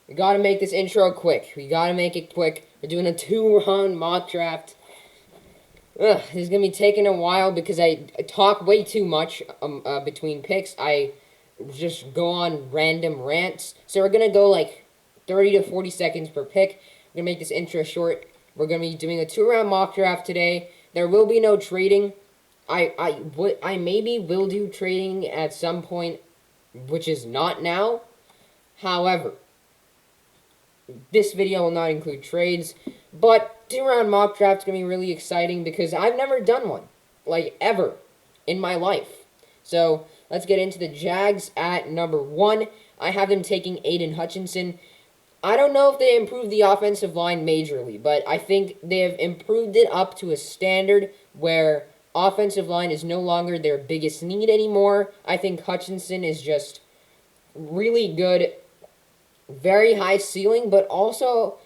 We gotta make this intro quick. We gotta make it quick. We're doing a 2-round mock draft. This is gonna be taking a while because I talk way too much between picks. I just go on random rants. So we're gonna go like 30 to 40 seconds per pick. We're gonna make this intro short. We're gonna be doing a 2-round mock draft today. There will be no trading. I maybe will do trading at some point, which is not now. However, this video will not include trades, but 2-round mock draft is going to be really exciting because I've never done one, like ever, in my life. So let's get into the Jags at number 1. I have them taking Aiden Hutchinson. I don't know if they improved the offensive line majorly, but I think they have improved it up to a standard where offensive line is no longer their biggest need anymore. I think Hutchinson is just really good, very high ceiling, but also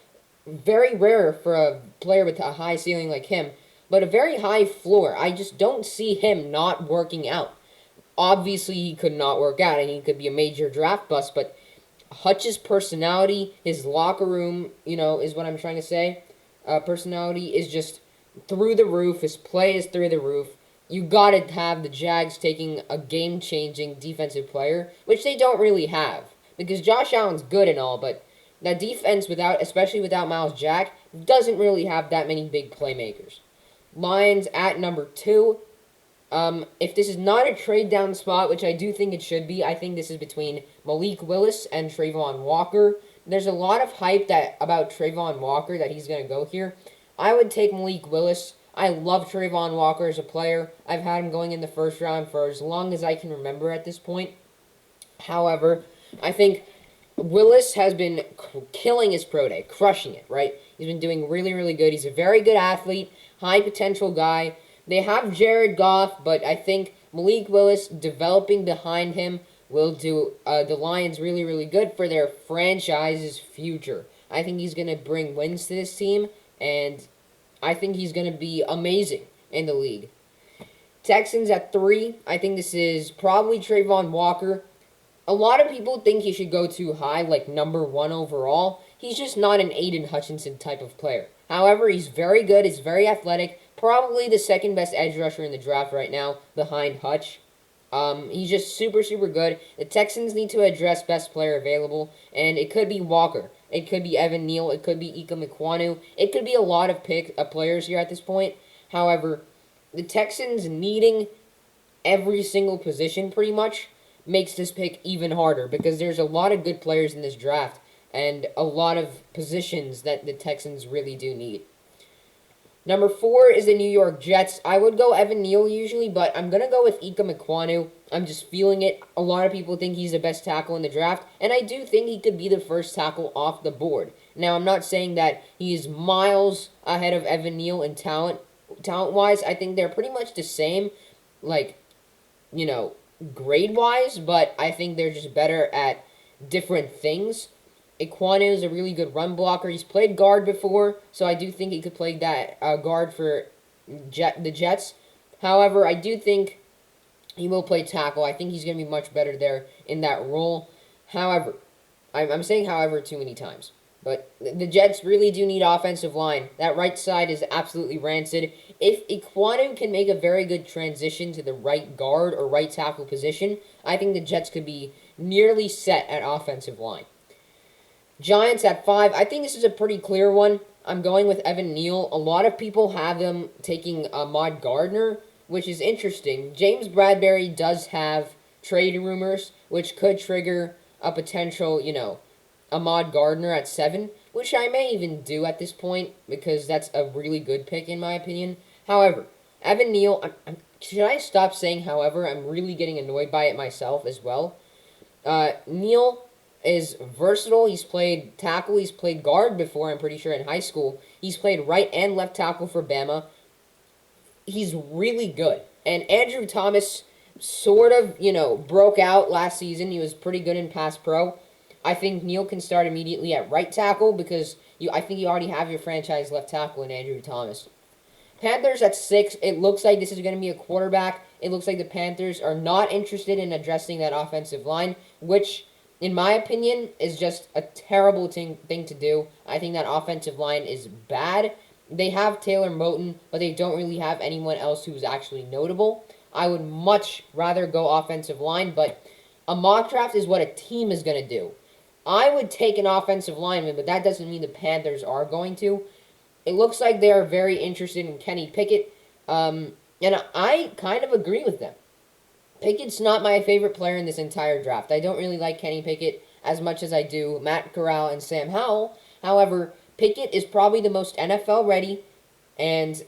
very rare for a player with a high ceiling like him, but a very high floor. I just don't see him not working out. Obviously, he could not work out, and he could be a major draft bust, but Hutch's personality, his locker room, is what I'm trying to say. Personality is just through the roof. His play is through the roof. You gotta have the Jags taking a game-changing defensive player, which they don't really have. Because Josh Allen's good and all, but that defense, especially without Miles Jack, doesn't really have that many big playmakers. Lions at number 2. If this is not a trade down spot, which I do think it should be, I think this is between Malik Willis and Trayvon Walker. There's a lot of hype about Trayvon Walker that he's going to go here. I would take Malik Willis. I love Trayvon Walker as a player. I've had him going in the first round for as long as I can remember at this point. However, I think Willis has been killing his pro day, crushing it, right? He's been doing really, really good. He's a very good athlete, high potential guy. They have Jared Goff, but I think Malik Willis developing behind him will do the Lions really, really good for their franchise's future. I think he's going to bring wins to this team, and I think he's going to be amazing in the league. Texans at 3. I think this is probably Trayvon Walker. A lot of people think he should go too high, like number 1 overall. He's just not an Aiden Hutchinson type of player. However, he's very good. He's very athletic. Probably the second best edge rusher in the draft right now, behind Hutch. He's just super, super good. The Texans need to address best player available, and it could be Walker. It could be Evan Neal. It could be Ika Mekwonu. It could be a lot of players here at this point. However, the Texans needing every single position pretty much makes this pick even harder because there's a lot of good players in this draft and a lot of positions that the Texans really do need. Number 4 is the New York Jets. I would go Evan Neal usually, but I'm going to go with Ika Mekwonu. I'm just feeling it. A lot of people think he's the best tackle in the draft, and I do think he could be the first tackle off the board. Now, I'm not saying that he is miles ahead of Evan Neal in talent-wise. I think they're pretty much the same, grade-wise, but I think they're just better at different things. Iquanu is a really good run blocker. He's played guard before, so I do think he could play that guard for the Jets. However, I do think he will play tackle. I think he's going to be much better there in that role. However, I'm saying however too many times. But the Jets really do need offensive line. That right side is absolutely rancid. If Iquanu can make a very good transition to the right guard or right tackle position, I think the Jets could be nearly set at offensive line. Giants at 5. I think this is a pretty clear one. I'm going with Evan Neal. A lot of people have them taking Ahmad Gardner, which is interesting. James Bradbury does have trade rumors, which could trigger a potential, Ahmad Gardner at 7, which I may even do at this point because that's a really good pick in my opinion. However, Evan Neal, should I stop saying however? I'm really getting annoyed by it myself as well. Neal is versatile. He's played tackle. He's played guard before, I'm pretty sure, in high school. He's played right and left tackle for Bama. He's really good. And Andrew Thomas sort of, broke out last season. He was pretty good in pass pro. I think Neal can start immediately at right tackle because I think you already have your franchise left tackle in Andrew Thomas. Panthers at 6. It looks like this is going to be a quarterback. It looks like the Panthers are not interested in addressing that offensive line, which in my opinion, is just a terrible thing to do. I think that offensive line is bad. They have Taylor Moton, but they don't really have anyone else who's actually notable. I would much rather go offensive line, but a mock draft is what a team is going to do. I would take an offensive lineman, but that doesn't mean the Panthers are going to. It looks like they are very interested in Kenny Pickett, and I kind of agree with them. Pickett's not my favorite player in this entire draft. I don't really like Kenny Pickett as much as I do Matt Corral and Sam Howell. However, Pickett is probably the most NFL ready, and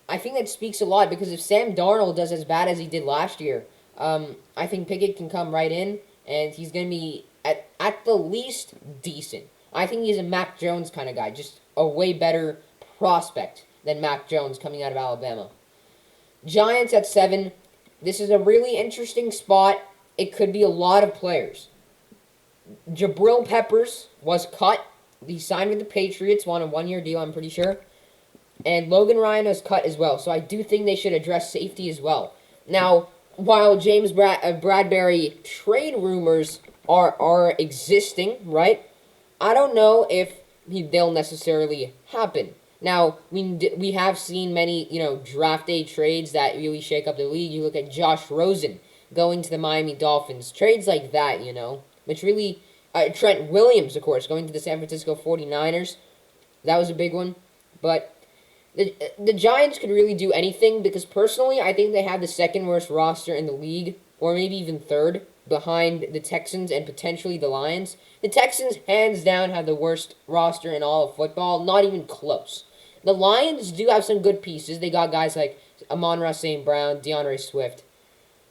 I think that speaks a lot because if Sam Darnold does as bad as he did last year, I think Pickett can come right in, and he's going to be at the least decent. I think he's a Mac Jones kind of guy, just a way better prospect than Mac Jones coming out of Alabama. Giants at 7. This is a really interesting spot. It could be a lot of players. Jabril Peppers was cut. He signed with the Patriots, on a one-year deal, I'm pretty sure. And Logan Ryan was cut as well. So I do think they should address safety as well. Now, while James Bradbury trade rumors are existing, right? I don't know if they'll necessarily happen. Now, we have seen many, draft day trades that really shake up the league. You look at Josh Rosen going to the Miami Dolphins. Trades like that, which really... Trent Williams, of course, going to the San Francisco 49ers. That was a big one. But the Giants could really do anything because, personally, I think they have the second worst roster in the league, or maybe even third, behind the Texans and potentially the Lions. The Texans, hands down, have the worst roster in all of football. Not even close. The Lions do have some good pieces. They got guys like Amon-Ra St. Brown, DeAndre Swift.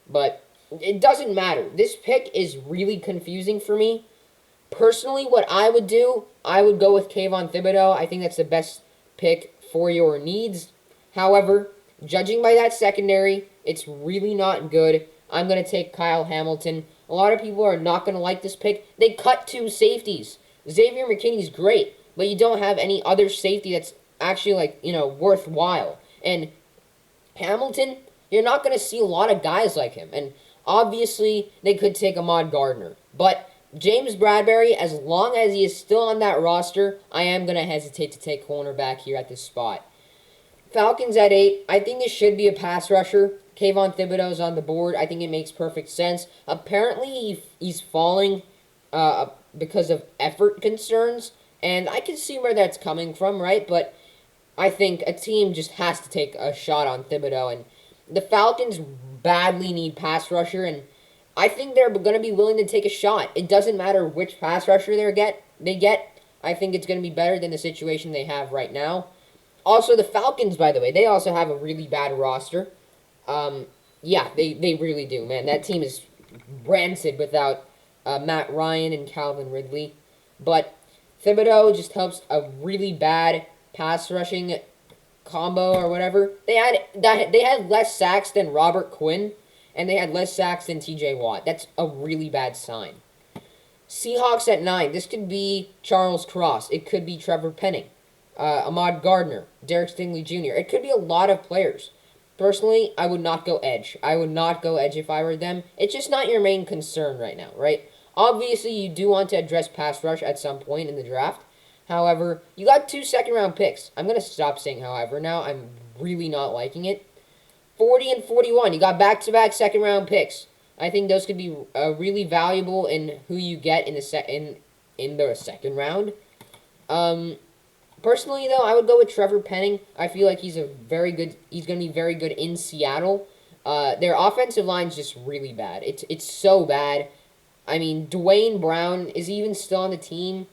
But it doesn't matter. This pick is really confusing for me. Personally, what I would do, I would go with Kayvon Thibodeau. I think that's the best pick for your needs. However, judging by that secondary, it's really not good. I'm going to take Kyle Hamilton. A lot of people are not going to like this pick. They cut 2 safeties. Xavier McKinney's great, but you don't have any other safety that's actually, worthwhile. And Hamilton, you're not going to see a lot of guys like him. And obviously, they could take Ahmad Gardner. But James Bradbury, as long as he is still on that roster, I am going to hesitate to take cornerback here at this spot. Falcons at 8. I think this should be a pass rusher. Kayvon Thibodeau's on the board. I think it makes perfect sense. Apparently, he's falling because of effort concerns, and I can see where that's coming from, right? But I think a team just has to take a shot on Thibodeau, and the Falcons badly need pass rusher, and I think they're going to be willing to take a shot. It doesn't matter which pass rusher they get. I think it's going to be better than the situation they have right now. Also, the Falcons, by the way, they also have a really bad roster. They really do, man. That team is rancid without Matt Ryan and Calvin Ridley. But Thibodeau just helps a really bad pass rushing combo or whatever. They had less sacks than Robert Quinn, and they had less sacks than T.J. Watt. That's a really bad sign. Seahawks at 9. This could be Charles Cross. It could be Trevor Penning, Ahmad Gardner, Derek Stingley Jr. It could be a lot of players. Personally, I would not go edge. I would not go edge if I were them. It's just not your main concern right now, right? Obviously, you do want to address pass rush at some point in the draft. However, you got 2 second-round picks. I'm going to stop saying however now. I'm really not liking it. 40 and 41. You got back-to-back second-round picks. I think those could be really valuable in who you get in the second round. Personally, though, I would go with Trevor Penning. I feel like he's going to be very good in Seattle. Their offensive line's just really bad. It's so bad. I mean, Dwayne Brown, is he even still on the team?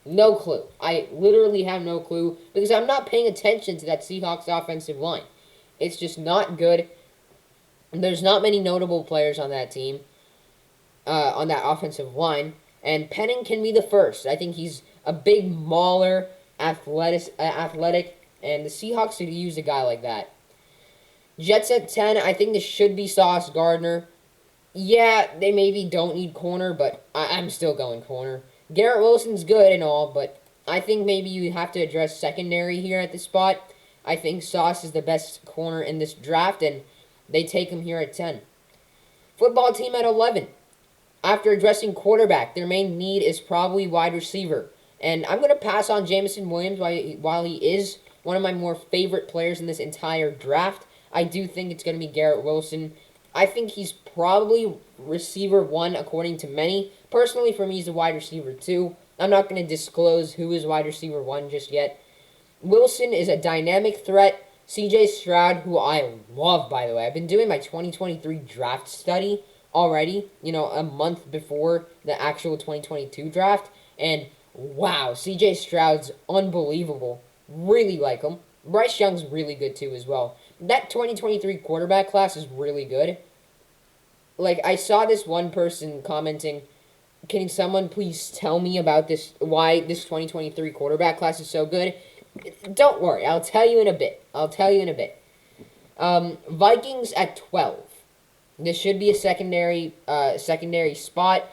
No clue. I literally have no clue because I'm not paying attention to that Seahawks offensive line. It's just not good. There's not many notable players on that team, on that offensive line. And Penning can be the first. I think he's a big mauler, athletic, and the Seahawks could use a guy like that. Jets at 10, I think this should be Sauce Gardner. Yeah, they maybe don't need corner, but I'm still going corner. Garrett Wilson's good and all, but I think maybe you have to address secondary here at this spot. I think Sauce is the best corner in this draft, and they take him here at 10. Football team at 11. After addressing quarterback, their main need is probably wide receiver. And I'm going to pass on Jameson Williams while he is one of my more favorite players in this entire draft. I do think it's going to be Garrett Wilson. I think he's probably receiver one according to many. Personally, for me, he's a wide receiver two. I'm not going to disclose who is wide receiver one just yet. Wilson is a dynamic threat. CJ Stroud, who I love, by the way. I've been doing my 2023 draft study already, a month before the actual 2022 draft. And wow, CJ Stroud's unbelievable. Really like him. Bryce Young's really good too as well. That 2023 quarterback class is really good. Like, I saw this one person commenting, can someone please tell me about why this 2023 quarterback class is so good? Don't worry, I'll tell you in a bit. Vikings at 12. This should be a secondary spot.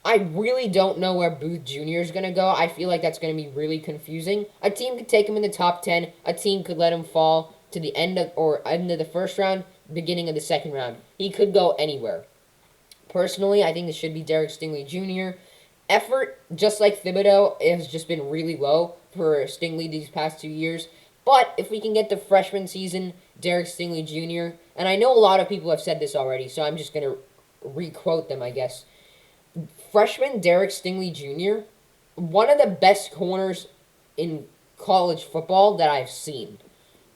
I really don't know where Booth Jr. is going to go. I feel like that's going to be really confusing. A team could take him in the top 10. A team could let him fall to the end of the first round, beginning of the second round. He could go anywhere. Personally, I think this should be Derek Stingley Jr. Effort, just like Thibodeau, has just been really low for Stingley these past 2 years. But if we can get the freshman season, Derek Stingley Jr., and I know a lot of people have said this already, so I'm just going to re-quote them, I guess. Freshman Derek Stingley Jr., one of the best corners in college football that I've seen,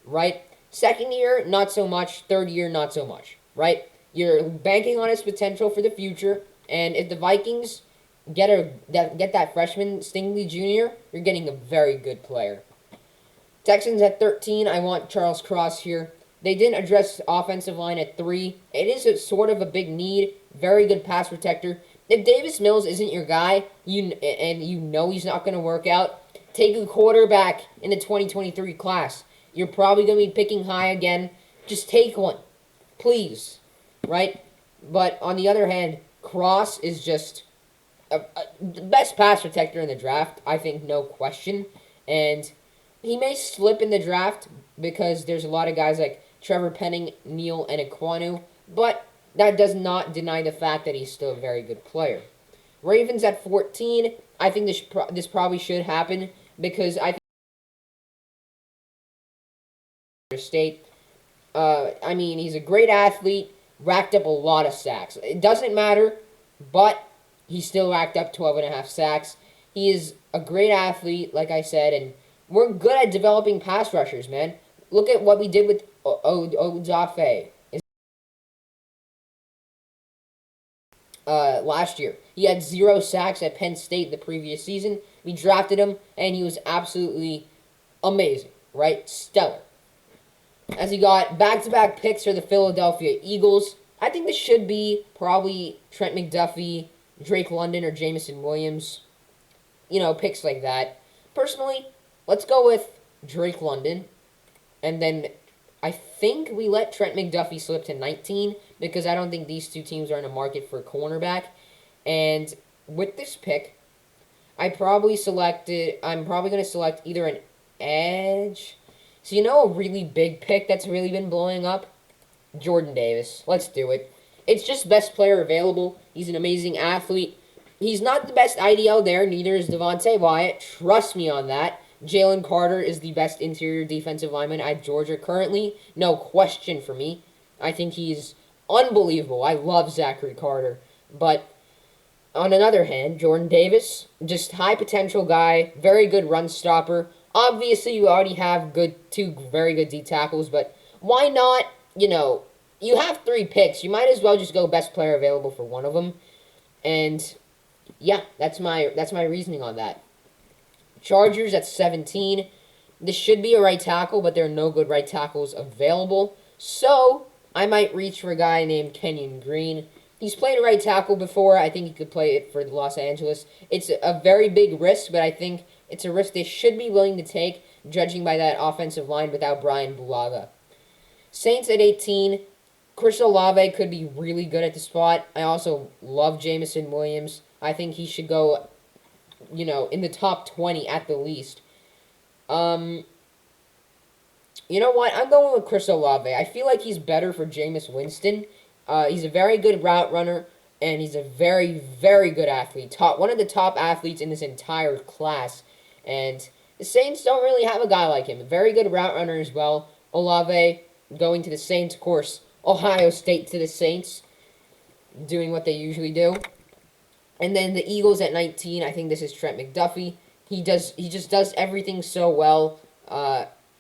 right? Second year, not so much. Third year, not so much, right? You're banking on his potential for the future, and if the Vikings get that freshman Stingley Jr., you're getting a very good player. Texans at 13, I want Charles Cross here. They didn't address offensive line at 3. It is a sort of a big need. Very good pass protector. If Davis Mills isn't your guy, and you know he's not going to work out, take a quarterback in the 2023 class. You're probably going to be picking high again. Just take one. Please. Right? But on the other hand, Cross is just the best pass protector in the draft, I think, no question. And he may slip in the draft because there's a lot of guys like Trevor Penning, Neal, and Ekwonu, but that does not deny the fact that he's still a very good player. Ravens at 14, I think this probably should happen because I think State. He's a great athlete, racked up a lot of sacks. It doesn't matter, but he still racked up 12.5 sacks. He is a great athlete, like I said, and we're good at developing pass rushers, man. Look at what we did with Odafe last year. He had 0 sacks at Penn State the previous season. We drafted him, and he was absolutely amazing, right? Stellar. As he got back-to-back picks for the Philadelphia Eagles, I think this should be probably Trent McDuffie, Drake London, or Jameson Williams. Picks like that. Personally, let's go with Drake London. And then I think we let Trent McDuffie slip to 19 because I don't think these two teams are in a market for a cornerback. And with this pick, I'm probably going to select either an edge. So a really big pick that's really been blowing up? Jordan Davis. Let's do it. It's just best player available. He's an amazing athlete. He's not the best IDL there, neither is Devontae Wyatt. Trust me on that. Jalen Carter is the best interior defensive lineman at Georgia currently. No question for me. I think he's unbelievable. I love Zachary Carter. But on another hand, Jordan Davis, just high potential guy, very good run stopper. Obviously, you already have two very good D tackles, but why not, you have 3 picks. You might as well just go best player available for one of them. And yeah, that's my reasoning on that. Chargers at 17. This should be a right tackle, but there are no good right tackles available. So I might reach for a guy named Kenyon Green. He's played a right tackle before. I think he could play it for Los Angeles. It's a very big risk, but I think it's a risk they should be willing to take, judging by that offensive line without Brian Bulaga. Saints at 18. Chris Olave could be really good at the spot. I also love Jameson Williams. I think he should go, in the top 20 at the least. You know what? I'm going with Chris Olave. I feel like he's better for Jameis Winston. He's a very good route runner, and he's a very, very good athlete. One of the top athletes in this entire class. And the Saints don't really have a guy like him. A very good route runner as well. Olave going to the Saints, of course. Ohio State to the Saints, doing what they usually do. And then the Eagles at 19, I think this is Trent McDuffie. He just does everything so well.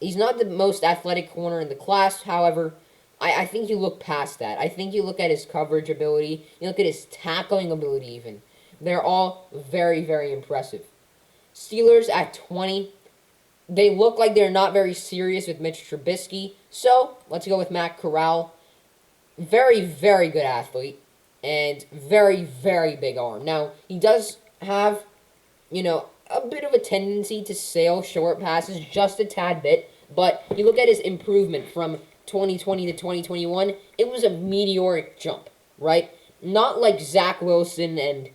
He's not the most athletic corner in the class, however, I think you look past that. I think you look at his coverage ability, you look at his tackling ability even. They're all very, very impressive. Steelers at 20. They look like they're not very serious with Mitch Trubisky, so let's go with Matt Corral. Very, very good athlete, and very, very big arm. Now, he does have, a bit of a tendency to sail short passes just a tad bit, but you look at his improvement from 2020 to 2021, it was a meteoric jump, right? Not like Zach Wilson and,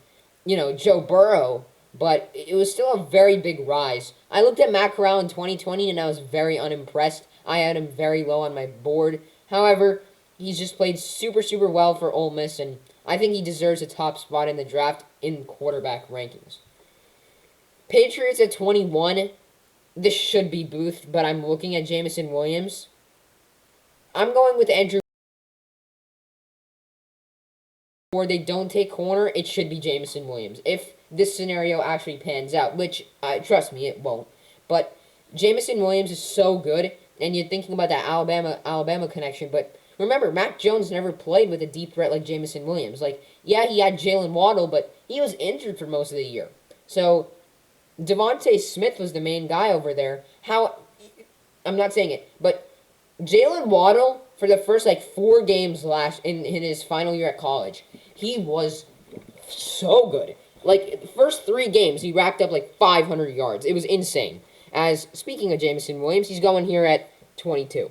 Joe Burrow, but it was still a very big rise. I looked at Matt Corral in 2020, and I was very unimpressed. I had him very low on my board. However, he's just played super, super well for Ole Miss, and I think he deserves a top spot in the draft in quarterback rankings. Patriots at 21. This should be Booth, but I'm looking at Jameson Williams. I'm going with Andrew. Or they don't take corner, it should be Jameson Williams. If this scenario actually pans out, which, trust me, it won't. But Jameson Williams is so good, and you're thinking about that Alabama connection, but remember, Mac Jones never played with a deep threat like Jameson Williams. Like, yeah, he had Jalen Waddle, but he was injured for most of the year. So, Devontae Smith was the main guy over there. I'm not saying it, but Jalen Waddle, for the first, 4 games in his final year at college, he was so good. The first 3 games, he racked up, 500 yards. It was insane. Speaking of Jameson Williams, he's going here at 22.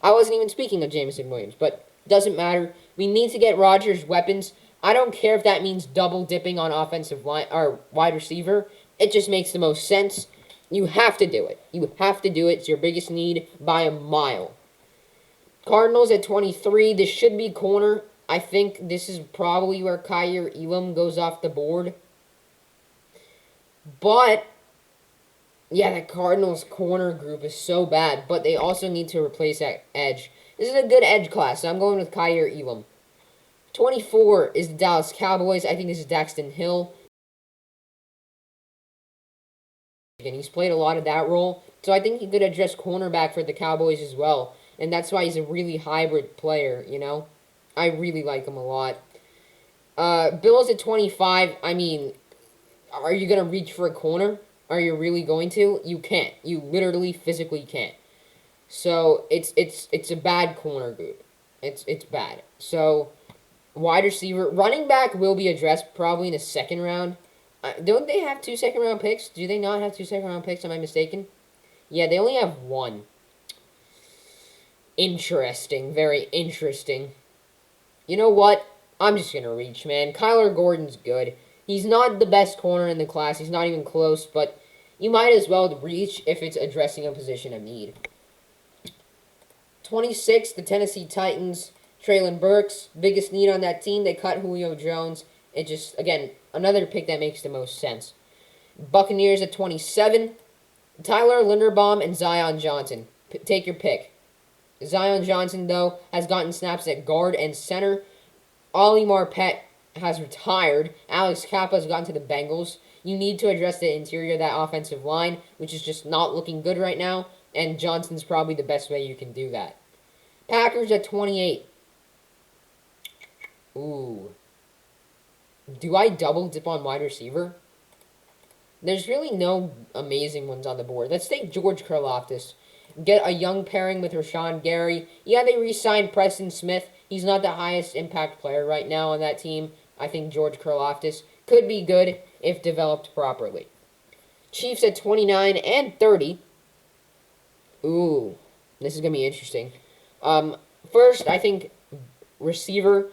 I wasn't even speaking of Jameson Williams, but doesn't matter. We need to get Rodgers weapons. I don't care if that means double dipping on offensive line or wide receiver. It just makes the most sense. You have to do it. You have to do it. It's your biggest need by a mile. Cardinals at 23. This should be corner. I think this is probably where Kyer Elam goes off the board. But, yeah, the Cardinals corner group is so bad, but they also need to replace that edge. This is a good edge class, so I'm going with Kyer Elam. 24 is the Dallas Cowboys. I think this is Daxton Hill. And he's played a lot of that role, so I think he could address cornerback for the Cowboys as well. And that's why he's a really hybrid player, I really like him a lot. Bills at 25, I mean, are you going to reach for a corner? Are you really going to? You can't. You literally, physically can't. So, it's a bad corner group. It's bad. So, wide receiver. Running back will be addressed probably in the second round. Don't they have 2 second-round picks? Do they not have 2 second-round picks? Am I mistaken? Yeah, they only have 1. Interesting. Very interesting. You know what? I'm just going to reach, man. Kyler Gordon's good. He's not the best corner in the class. He's not even close, but you might as well reach if it's addressing a position of need. 26, the Tennessee Titans. Treylon Burks, biggest need on that team. They cut Julio Jones. It just, again, another pick that makes the most sense. Buccaneers at 27. Tyler Linderbaum and Zion Johnson. Take your pick. Zion Johnson, though, has gotten snaps at guard and center. Ollie Marpet has retired. Alex Kappa has gotten to the Bengals. You need to address the interior of that offensive line, which is just not looking good right now, and Johnson's probably the best way you can do that. Packers at 28. Ooh. Do I double dip on wide receiver? There's really no amazing ones on the board. Let's take George Karlaftis. Get a young pairing with Rashawn Gary. Yeah, they re-signed Preston Smith. He's not the highest impact player right now on that team. I think George Karlaftis could be good if developed properly. Chiefs at 29 and 30. Ooh, this is going to be interesting. First, I think receiver,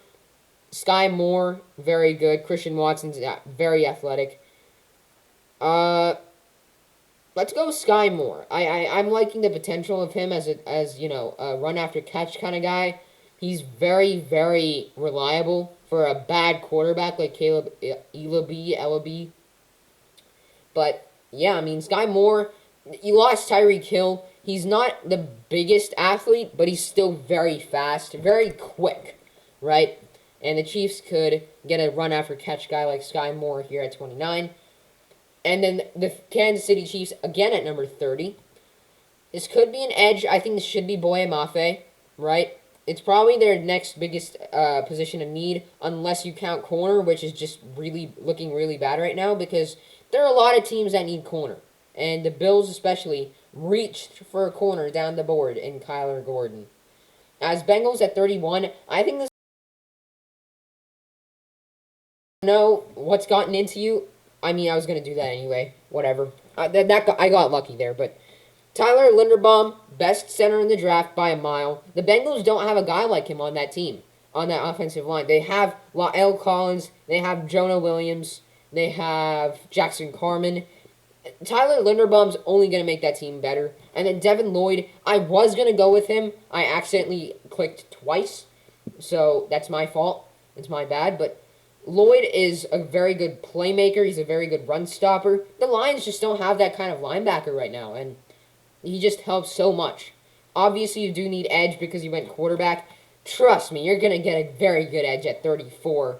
Sky Moore, very good. Christian Watson's very athletic. Let's go with Sky Moore. I'm liking the potential of him as a run after catch kind of guy. He's very, very reliable for a bad quarterback like Caleb Ellaby. But yeah, I mean, Sky Moore, you lost Tyreek Hill. He's not the biggest athlete, but he's still very fast, very quick, right? And the Chiefs could get a run after catch guy like Sky Moore here at 29. And then the Kansas City Chiefs again at number 30. This could be an edge. I think this should be Boye Mafe, right? It's probably their next biggest position of need, unless you count corner, which is just really looking really bad right now because there are a lot of teams that need corner. And the Bills especially reached for a corner down the board in Kyler Gordon. As Bengals at 31, I think this know what's gotten into you. I mean, I was going to do that anyway. Whatever. I got lucky there, but Tyler Linderbaum, best center in the draft by a mile. The Bengals don't have a guy like him on that team, on that offensive line. They have La'el Collins. They have Jonah Williams. They have Jackson Carman. Tyler Linderbaum's only going to make that team better. And then Devin Lloyd, I was going to go with him. I accidentally clicked twice, so that's my fault. It's my bad, but Lloyd is a very good playmaker. He's a very good run stopper. The Lions just don't have that kind of linebacker right now, and he just helps so much. Obviously, you do need edge because you went quarterback. Trust me, you're going to get a very good edge at 34.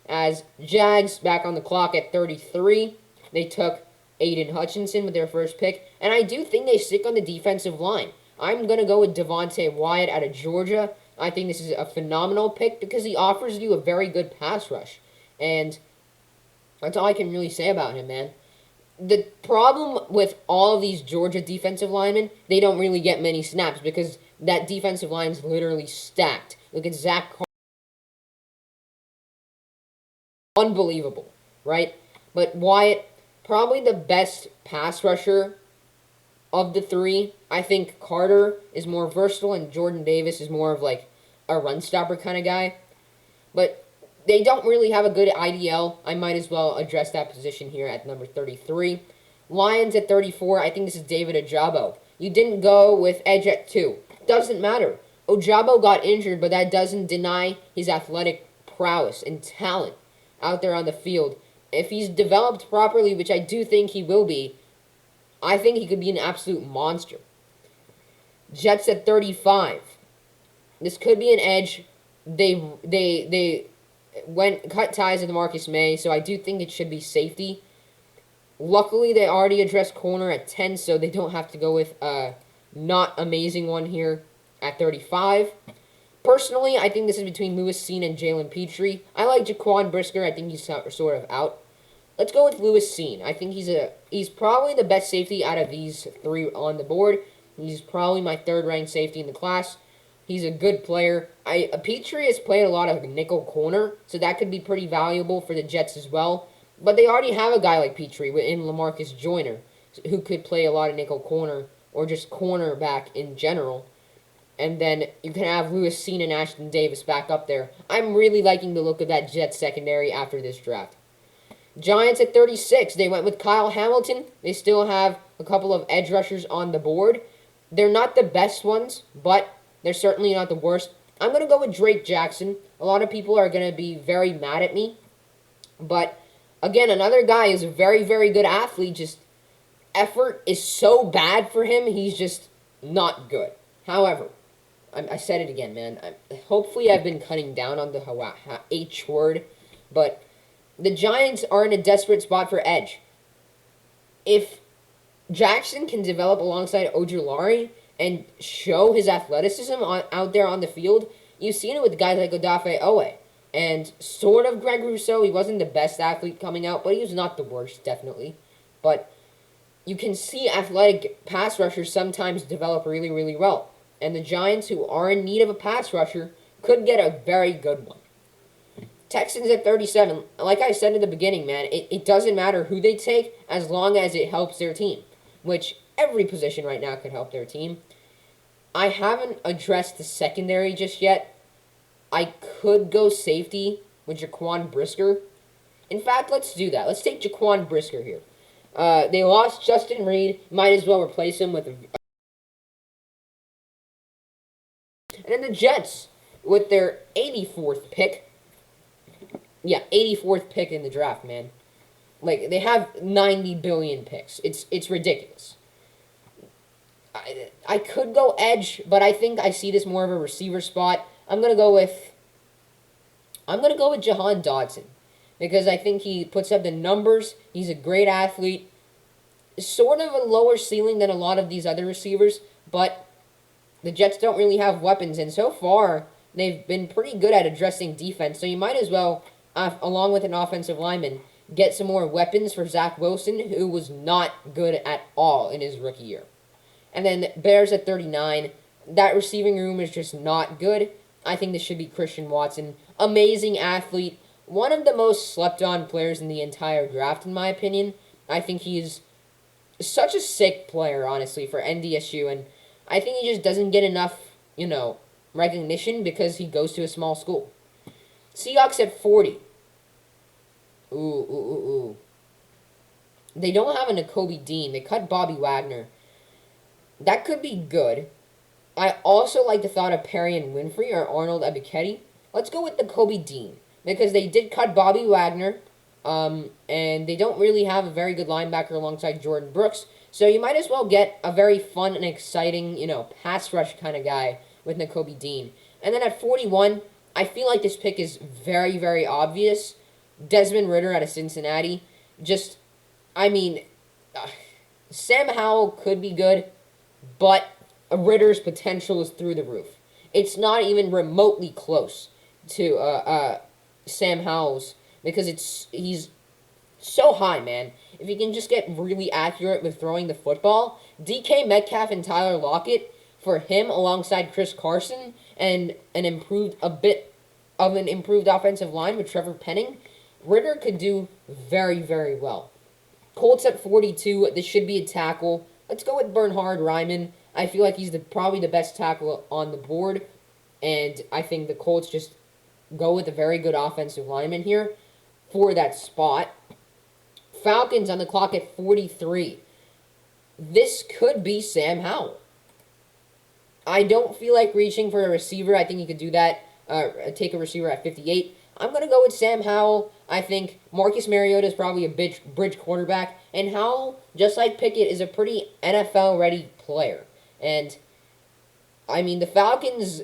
As Jags back on the clock at 33, they took Aiden Hutchinson with their first pick, and I do think they stick on the defensive line. I'm going to go with Devontae Wyatt out of Georgia. I think this is a phenomenal pick because he offers you a very good pass rush, and that's all I can really say about him, man. The problem with all of these Georgia defensive linemen, they don't really get many snaps because that defensive line is literally stacked. Look at Zach Carter. Unbelievable, right? But Wyatt, probably the best pass rusher of the three. I think Carter is more versatile and Jordan Davis is more of like a run stopper kind of guy. But they don't really have a good IDL. I might as well address that position here at number 33. Lions at 34, I think this is David Ojabo. You didn't go with edge at 2. Doesn't matter. Ojabo got injured, but that doesn't deny his athletic prowess and talent out there on the field. If he's developed properly, which I do think he will be, I think he could be an absolute monster. Jets at 35. This could be an edge. They cut ties with Marcus May, so I do think it should be safety. Luckily, they already addressed corner at 10, so they don't have to go with a not amazing one here at 35. Personally, I think this is between Lewis Cine and Jalen Petrie. I like Jaquan Brisker. I think he's sort of out. Let's go with Lewis Cine. I think he's probably the best safety out of these three on the board. He's probably my third-ranked safety in the class. He's a good player. Petrie has played a lot of nickel corner, so that could be pretty valuable for the Jets as well. But they already have a guy like Petrie in LaMarcus Joyner, who could play a lot of nickel corner or just cornerback in general. And then you can have Lewis Cine and Ashton Davis back up there. I'm really liking the look of that Jets secondary after this draft. Giants at 36. They went with Kyle Hamilton. They still have a couple of edge rushers on the board. They're not the best ones, but they're certainly not the worst. I'm going to go with Drake Jackson. A lot of people are going to be very mad at me. But, again, another guy is a very, very good athlete. Just effort is so bad for him, he's just not good. However, I said it again, man. Hopefully I've been cutting down on the H word. But the Giants are in a desperate spot for edge. If Jackson can develop alongside Ojulari and show his athleticism out there on the field, you've seen it with guys like Odafe Owe. And sort of Greg Rousseau. He wasn't the best athlete coming out, but he was not the worst, definitely. But you can see athletic pass rushers sometimes develop really, really well. And the Giants, who are in need of a pass rusher, could get a very good one. Texans at 37. Like I said in the beginning, man, it doesn't matter who they take as long as it helps their team, which every position right now could help their team. I haven't addressed the secondary just yet. I could go safety with Jaquan Brisker. In fact, let's do that. Let's take Jaquan Brisker here. They lost Justin Reed. Might as well replace him with And then the Jets, with their 84th pick, Yeah, 84th pick in the draft, man. Like, they have 90 billion picks. It's ridiculous. I could go edge, but I think I see this more of a receiver spot. I'm gonna go with Jahan Dodson because I think he puts up the numbers. He's a great athlete. Sort of a lower ceiling than a lot of these other receivers, but the Jets don't really have weapons, and so far they've been pretty good at addressing defense. So you might as well, along with an offensive lineman, get some more weapons for Zach Wilson, who was not good at all in his rookie year. And then Bears at 39. That receiving room is just not good. I think this should be Christian Watson. Amazing athlete. One of the most slept on players in the entire draft, in my opinion. I think he's such a sick player, honestly, for NDSU. And I think he just doesn't get enough, recognition because he goes to a small school. Seahawks at 40. Ooh. They don't have a Nakobe Dean. They cut Bobby Wagner. That could be good. I also like the thought of Perrion Winfrey or Arnold Ebiketie. Let's go with the Kobe Dean because they did cut Bobby Wagner, and they don't really have a very good linebacker alongside Jordan Brooks. So you might as well get a very fun and exciting, pass rush kind of guy with Nakobe Dean. And then at 41, I feel like this pick is very, very obvious. Desmond Ridder out of Cincinnati. Sam Howell could be good, but Ritter's potential is through the roof. It's not even remotely close to Sam Howell's because he's so high, man. If he can just get really accurate with throwing the football, DK Metcalf and Tyler Lockett for him alongside Chris Carson and an improved offensive line with Trevor Penning, Ridder could do very, very well. Colts at 42. This should be a tackle. Let's go with Bernhard Raimann. I feel like he's probably the best tackle on the board, and I think the Colts just go with a very good offensive lineman here for that spot. Falcons on the clock at 43. This could be Sam Howell. I don't feel like reaching for a receiver. I think you could do that. Take a receiver at 58. I'm going to go with Sam Howell. I think Marcus Mariota is probably a bridge quarterback. And Howell, just like Pickett, is a pretty NFL-ready player. And, the Falcons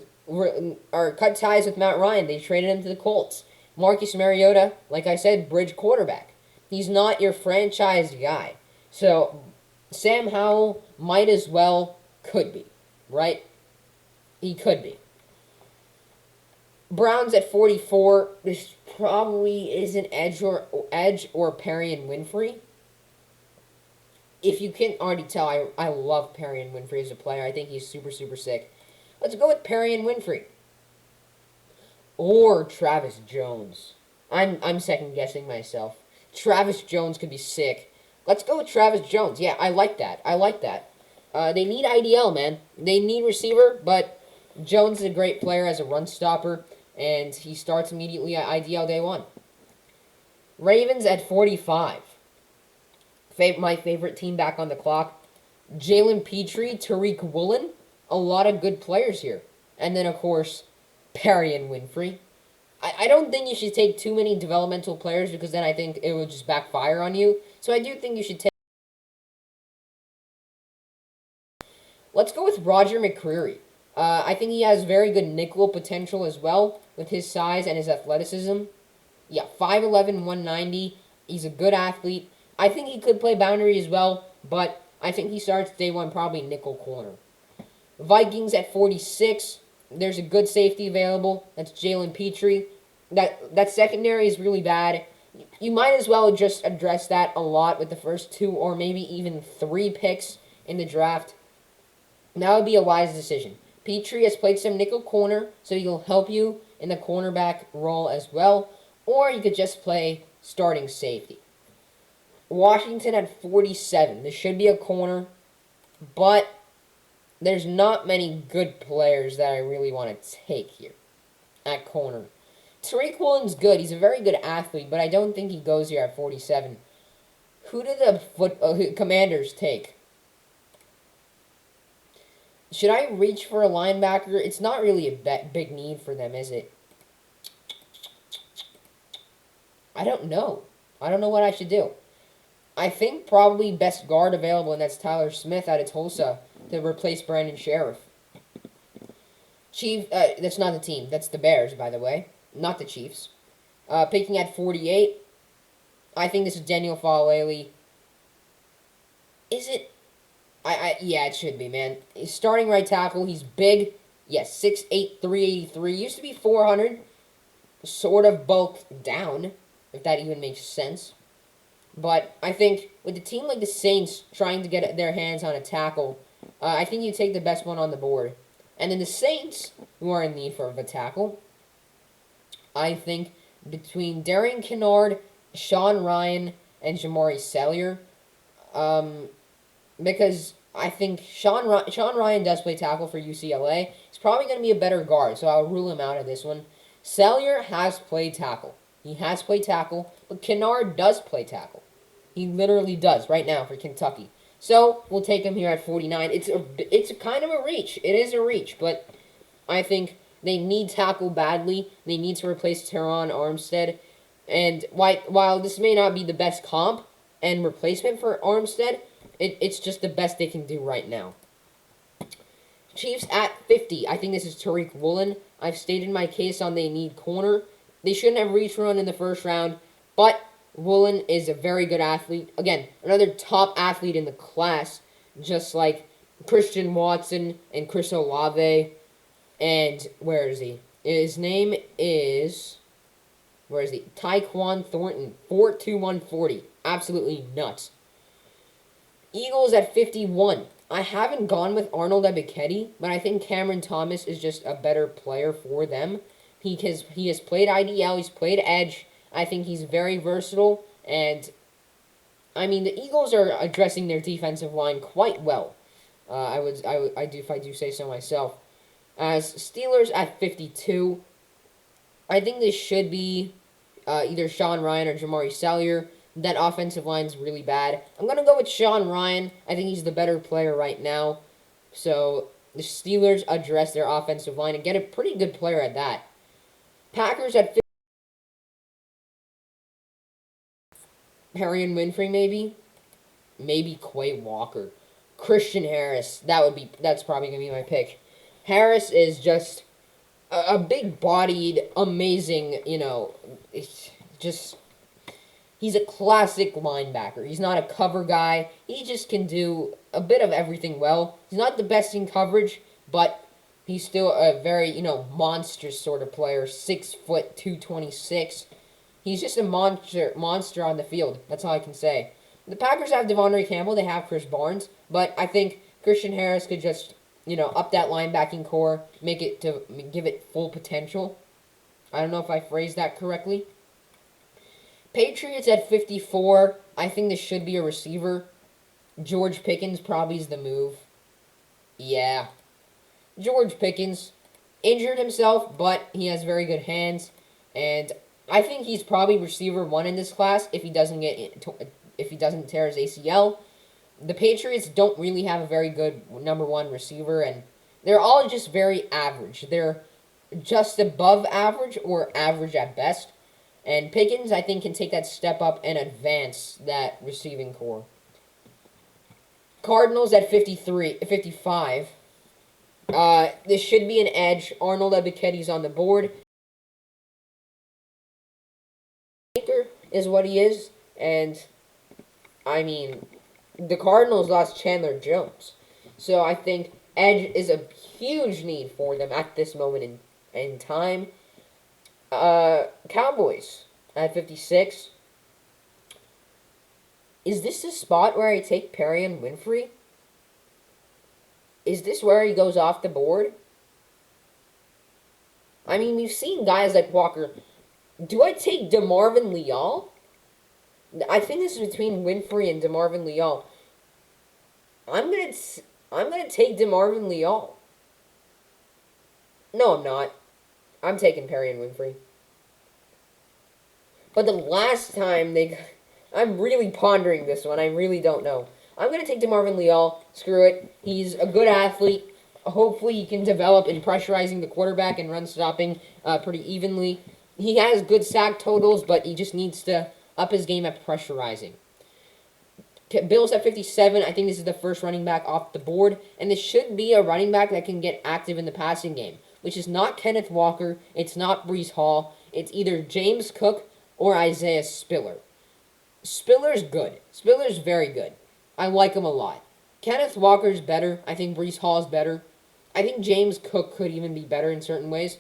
are cut ties with Matt Ryan. They traded him to the Colts. Marcus Mariota, like I said, bridge quarterback. He's not your franchise guy. So, Sam Howell might as well could be, right? He could be. Browns at 44. This probably is an Edge or Perrion Winfrey. If you can't already tell, I love Perrion Winfrey as a player. I think he's super, super sick. Let's go with Perrion Winfrey. Or Travis Jones. I'm second guessing myself. Travis Jones could be sick. Let's go with Travis Jones. Yeah, I like that. They need IDL, man. They need receiver, but Jones is a great player as a run stopper, and he starts immediately at IDL day one. Ravens at 45. My favorite team back on the clock. Jalen Petrie, Tariq Woolen. A lot of good players here. And then, of course, Perrion Winfrey. I don't think you should take too many developmental players because then I think it would just backfire on you. So I do think you should take... Let's go with Roger McCreary. I think he has very good nickel potential as well with his size and his athleticism. Yeah, 5'11", 190. He's a good athlete. I think he could play boundary as well, but I think he starts day one probably nickel corner. Vikings at 46. There's a good safety available. That's Jalen Petrie. That secondary is really bad. You might as well just address that a lot with the first 2 or maybe even 3 picks in the draft. That would be a wise decision. Petrie has played some nickel corner, so he'll help you in the cornerback role as well. Or you could just play starting safety. Washington at 47. This should be a corner, but there's not many good players that I really want to take here at corner. Tariq Woolen's good. He's a very good athlete, but I don't think he goes here at 47. Who did the Commanders take? Should I reach for a linebacker? It's not really a big need for them, is it? I don't know. I don't know what I should do. I think probably best guard available, and that's Tyler Smith out of Tulsa to replace Brandon Sheriff. That's not the team. That's the Bears, by the way, not the Chiefs. Picking at 48, I think this is Daniel Falele. Is it? Yeah, it should be, man. He's starting right tackle. He's big. Yes, 6'8", 383. Used to be 400. Sort of bulked down, if that even makes sense. But I think with a team like the Saints trying to get their hands on a tackle, I think you take the best one on the board. And then the Saints, who are in need for a tackle, I think between Darian Kinnard, Sean Ryan, and Jamari Sellier, because I think Sean Ryan does play tackle for UCLA. He's probably going to be a better guard, so I'll rule him out of this one. Sellier has played tackle. He has played tackle, but Kinnard does play tackle. He literally does right now for Kentucky. So we'll take him here at 49. It's a kind of a reach. It is a reach, but I think they need tackle badly. They need to replace Teron Armstead. And while this may not be the best comp and replacement for Armstead, it's just the best they can do right now. Chiefs at 50. I think this is Tariq Woolen. I've stated my case on they need corner. They shouldn't have reached run in the first round, but Woolen is a very good athlete. Again, another top athlete in the class, just like Christian Watson and Chris Olave. And where is he? His name is... Where is he? Tyquan Thornton. 4'2", 140. Absolutely nuts. Eagles at 51. I haven't gone with Arnold Ebiketie, but I think Cameron Thomas is just a better player for them. He has played IDL, he's played edge. I think he's very versatile, and I mean the Eagles are addressing their defensive line quite well. If I do say so myself. As Steelers at 52, I think this should be either Sean Ryan or Jamari Sellier. That offensive line's really bad. I'm going to go with Sean Ryan. I think he's the better player right now. So the Steelers address their offensive line and get a pretty good player at that. Packers at 50. Harry and Winfrey, maybe? Maybe Quay Walker. Christian Harris. That's probably going to be my pick. Harris is just a big-bodied, amazing, he's a classic linebacker. He's not a cover guy. He just can do a bit of everything well. He's not the best in coverage, but he's still a very, monstrous sort of player. 6 foot, 226. He's just a monster on the field. That's all I can say. The Packers have Devondre Campbell. They have Chris Barnes. But I think Christian Harris could just, up that linebacking core, give it full potential. I don't know if I phrased that correctly. Patriots at 54. I think this should be a receiver. George Pickens probably is the move. Yeah. George Pickens injured himself, but he has very good hands. And I think he's probably receiver 1 in this class if he doesn't tear his ACL. The Patriots don't really have a very good number 1 receiver, and they're all just very average. They're just above average or average at best. And Pickens, I think, can take that step up and advance that receiving core. Cardinals at 55. This should be an edge. Arnold Ebiketie's on the board. Is what he is. And, I mean, the Cardinals lost Chandler Jones. So I think edge is a huge need for them at this moment in time. Cowboys at 56. Is this the spot where I take Perry and Winfrey? Is this where he goes off the board? I mean, we've seen guys like Walker. Do I take DeMarvin Leal? I think this is between Winfrey and DeMarvin Leal. I'm gonna take DeMarvin Leal. No, I'm not. I'm taking Perry and Winfrey. But the last time I'm really pondering this one. I really don't know. I'm going to take DeMarvin Leal. Screw it. He's a good athlete. Hopefully he can develop in pressurizing the quarterback and run stopping pretty evenly. He has good sack totals, but he just needs to up his game at pressurizing. Bills at 57. I think this is the first running back off the board, and this should be a running back that can get active in the passing game, which is not Kenneth Walker, it's not Breece Hall, it's either James Cook or Isaiah Spiller. Spiller's good. Spiller's very good. I like him a lot. Kenneth Walker's better. I think Breece Hall's better. I think James Cook could even be better in certain ways.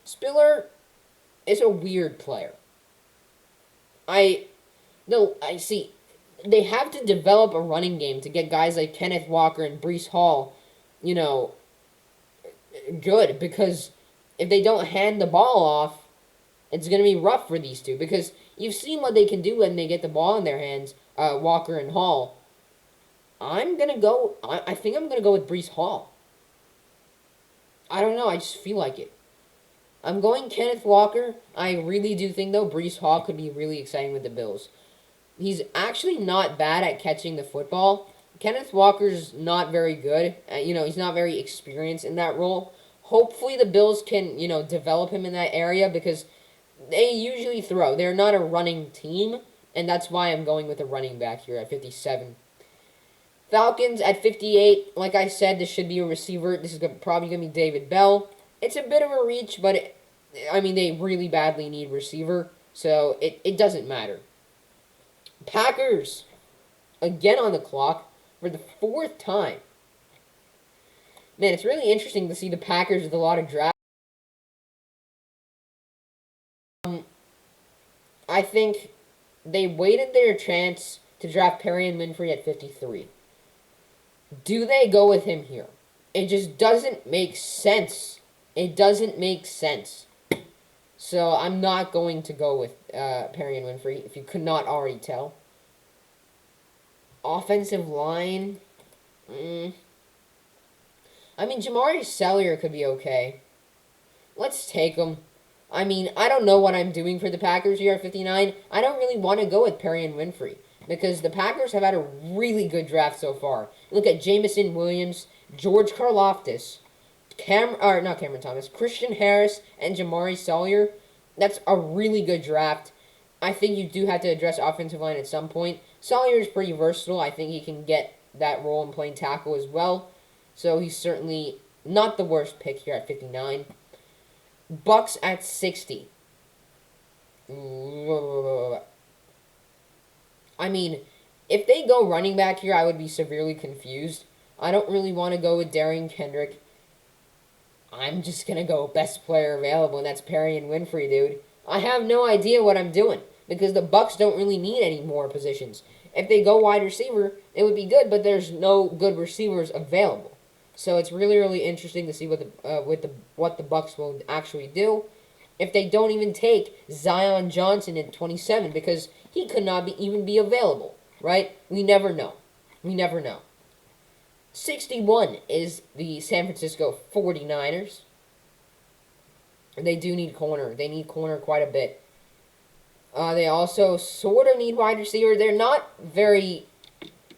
Spiller is a weird player. I see. They have to develop a running game to get guys like Kenneth Walker and Breece Hall, good. Because if they don't hand the ball off, it's going to be rough for these two. Because you've seen what they can do when they get the ball in their hands, Walker and Hall. I think I'm going to go with Breece Hall. I don't know. I just feel like it. I'm going Kenneth Walker. I really do think, though, Breece Hall could be really exciting with the Bills. He's actually not bad at catching the football. Kenneth Walker's not very good. He's not very experienced in that role. Hopefully the Bills can, develop him in that area because they usually throw. They're not a running team, and that's why I'm going with a running back here at 57. Falcons at 58. Like I said, this should be a receiver. This is probably going to be David Bell. It's a bit of a reach, but, they really badly need receiver, so it doesn't matter. Packers, again on the clock for the fourth time. Man, it's really interesting to see the Packers with a lot of draft. I think they waited their chance to draft Perrion Winfrey at 53. Do they go with him here? It just doesn't make sense. It doesn't make sense. So I'm not going to go with Perrion Winfrey, if you could not already tell. Offensive line. Jamari Salyer could be okay. Let's take him. I don't know what I'm doing for the Packers here at 59. I don't really want to go with Perrion Winfrey because the Packers have had a really good draft so far. Look at Jameson Williams, George Karlaftis, Cameron Thomas, Christian Harris, and Jamari Salyer. That's a really good draft. I think you do have to address offensive line at some point. Salyer is pretty versatile. I think he can get that role in playing tackle as well. So he's certainly not the worst pick here at 59. Bucks at 60. If they go running back here, I would be severely confused. I don't really want to go with Darian Kendrick. I'm just going to go best player available, and that's Perrion Winfrey, dude. I have no idea what I'm doing because the Bucks don't really need any more positions. If they go wide receiver, it would be good, but there's no good receivers available. So it's really, really interesting to see what the Bucks will actually do. If they don't even take Zion Johnson at 27 because he could not even be available, right? We never know. 61 is the San Francisco 49ers. They do need corner. They need corner quite a bit. They also sort of need wide receiver. They're not very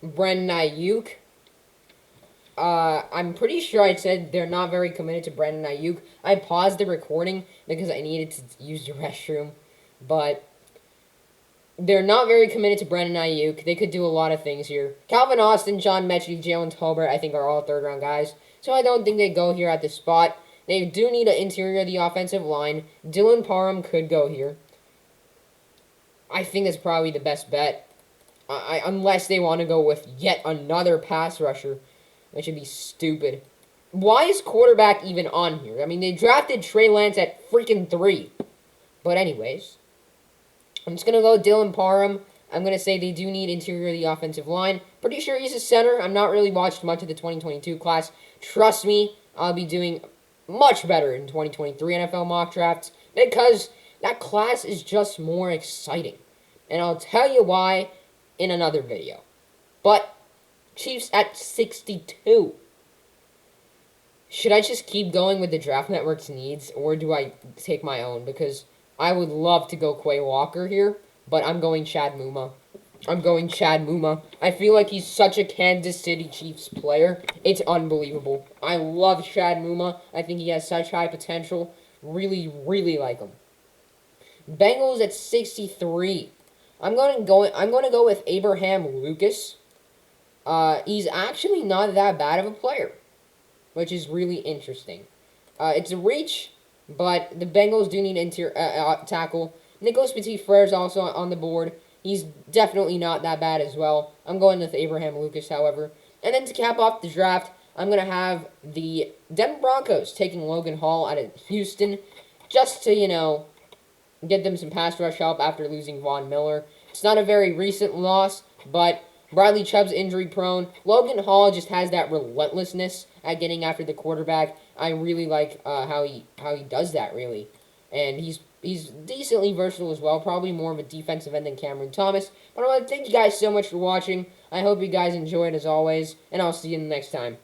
Brandon Ayuk. I'm pretty sure I said they're not very committed to Brandon Ayuk. I paused the recording because I needed to use the restroom. But they're not very committed to Brandon Ayuk. They could do a lot of things here. Calvin Austin, John Mechie, Jalen Tolbert, I think are all third-round guys. So I don't think they go here at this spot. They do need an interior of the offensive line. Dylan Parham could go here. I think that's probably the best bet. Unless they want to go with yet another pass rusher, which would be stupid. Why is quarterback even on here? They drafted Trey Lance at freaking 3. But anyways, I'm just going to go Dylan Parham. I'm going to say they do need interior of the offensive line. Pretty sure he's a center. I'm not really watched much of the 2022 class. Trust me, I'll be doing much better in 2023 NFL mock drafts because that class is just more exciting. And I'll tell you why in another video. But Chiefs at 62. Should I just keep going with the Draft Network's needs, or do I take my own? Because I would love to go Quay Walker here, but I'm going Chad Muma. I feel like he's such a Kansas City Chiefs player. It's unbelievable. I love Chad Muma. I think he has such high potential. Really, really like him. Bengals at 63. I'm going to go with Abraham Lucas. He's actually not that bad of a player, which is really interesting. It's a reach, but the Bengals do need interior tackle. Nicholas Petit-Frere is also on the board. He's definitely not that bad as well. I'm going with Abraham Lucas, however. And then to cap off the draft, I'm going to have the Denver Broncos taking Logan Hall out of Houston just to, get them some pass rush help after losing Von Miller. It's not a very recent loss, but Bradley Chubb's injury prone. Logan Hall just has that relentlessness at getting after the quarterback. I really like how he does that, really. And he's decently versatile as well, probably more of a defensive end than Cameron Thomas. But I want to thank you guys so much for watching. I hope you guys enjoyed as always, and I'll see you next time.